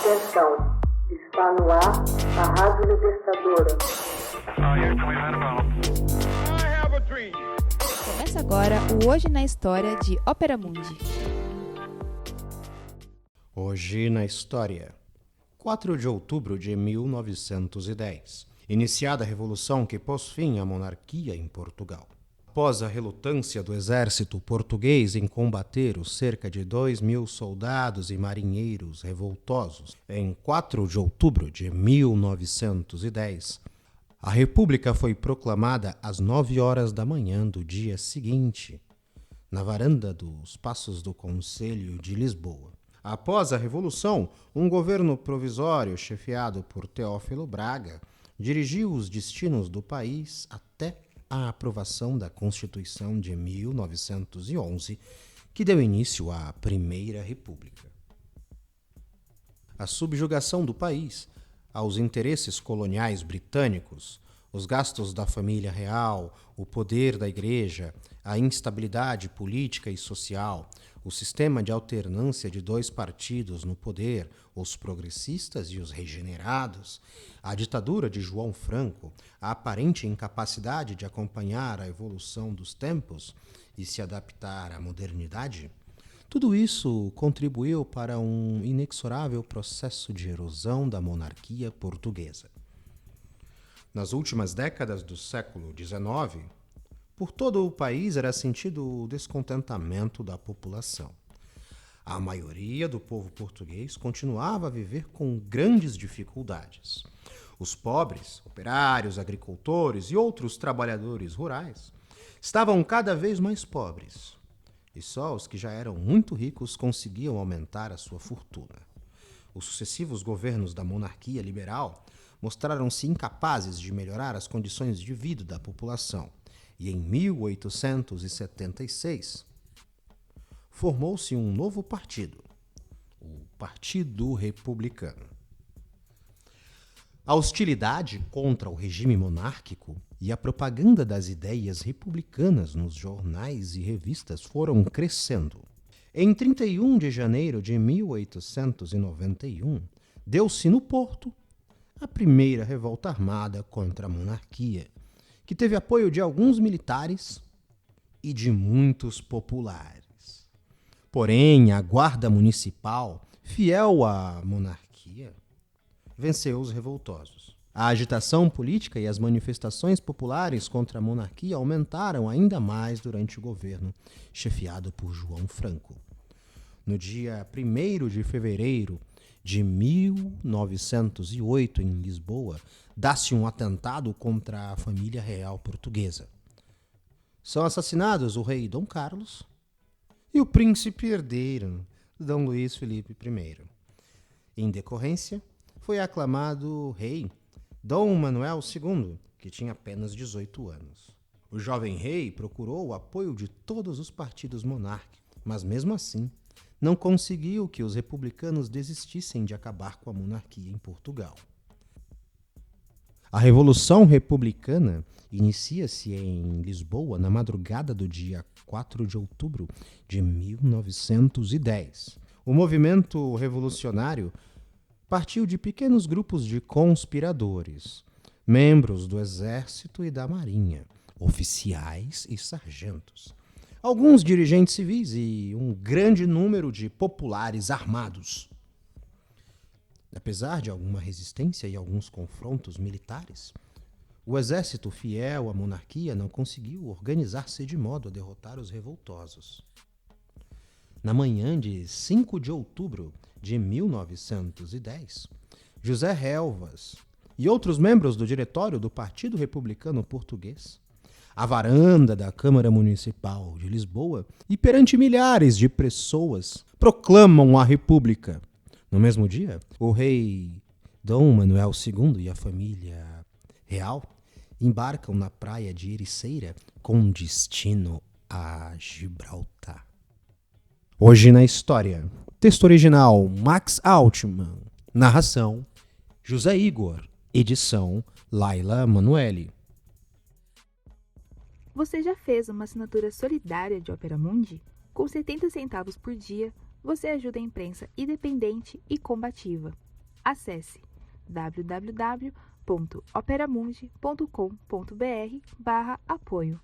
Atenção, está no ar a Rádio Libertadora. Começa agora o Hoje na História de Ópera Mundi. Hoje na História, 4 de outubro de 1910. Iniciada a revolução que pôs fim à monarquia em Portugal. Após a relutância do exército português em combater os cerca de 2.000 soldados e marinheiros revoltosos, em 4 de outubro de 1910, a República foi proclamada às 9 horas da manhã do dia seguinte, na varanda dos Passos do Conselho de Lisboa. Após a Revolução, um governo provisório chefiado por Teófilo Braga dirigiu os destinos do país até a aprovação da Constituição de 1911, que deu início à Primeira República. A subjugação do país aos interesses coloniais britânicos, os gastos da família real, o poder da igreja, a instabilidade política e social, o sistema de alternância de 2 partidos no poder, os progressistas e os regenerados, a ditadura de João Franco, a aparente incapacidade de acompanhar a evolução dos tempos e se adaptar à modernidade, tudo isso contribuiu para um inexorável processo de erosão da monarquia portuguesa. Nas últimas décadas do século XIX, por todo o país era sentido o descontentamento da população. A maioria do povo português continuava a viver com grandes dificuldades. Os pobres, operários, agricultores e outros trabalhadores rurais estavam cada vez mais pobres, e só os que já eram muito ricos conseguiam aumentar a sua fortuna. Os sucessivos governos da monarquia liberal mostraram-se incapazes de melhorar as condições de vida da população, e em 1876 formou-se um novo partido, o Partido Republicano. A hostilidade contra o regime monárquico e a propaganda das ideias republicanas nos jornais e revistas foram crescendo. Em 31 de janeiro de 1891, deu-se no Porto a primeira revolta armada contra a monarquia, que teve apoio de alguns militares e de muitos populares. Porém, a Guarda Municipal, fiel à monarquia, venceu os revoltosos. A agitação política e as manifestações populares contra a monarquia aumentaram ainda mais durante o governo chefiado por João Franco. No dia 1º de fevereiro de 1908, em Lisboa, dá-se um atentado contra a família real portuguesa. São assassinados o rei Dom Carlos e o príncipe herdeiro, Dom Luís Felipe I. Em decorrência, foi aclamado rei Dom Manuel II, que tinha apenas 18 anos. O jovem rei procurou o apoio de todos os partidos monárquicos, mas mesmo assim não conseguiu que os republicanos desistissem de acabar com a monarquia em Portugal. A Revolução Republicana inicia-se em Lisboa na madrugada do dia 4 de outubro de 1910. O movimento revolucionário partiu de pequenos grupos de conspiradores, membros do Exército e da Marinha, oficiais e sargentos, alguns dirigentes civis e um grande número de populares armados. Apesar de alguma resistência e alguns confrontos militares, o exército fiel à monarquia não conseguiu organizar-se de modo a derrotar os revoltosos. Na manhã de 5 de outubro de 1910, José Relvas e outros membros do diretório do Partido Republicano Português, à varanda da Câmara Municipal de Lisboa e perante milhares de pessoas, proclamam a República. No mesmo dia, o rei Dom Manuel II e a família real embarcam na praia de Ericeira com destino a Gibraltar. Hoje na História. Texto original Max Altman. Narração José Igor. Edição Laila Manoeli. Você já fez uma assinatura solidária de Ópera Mundi? Com 70 centavos por dia, você ajuda a imprensa independente e combativa. Acesse www.operamundi.com.br/apoio.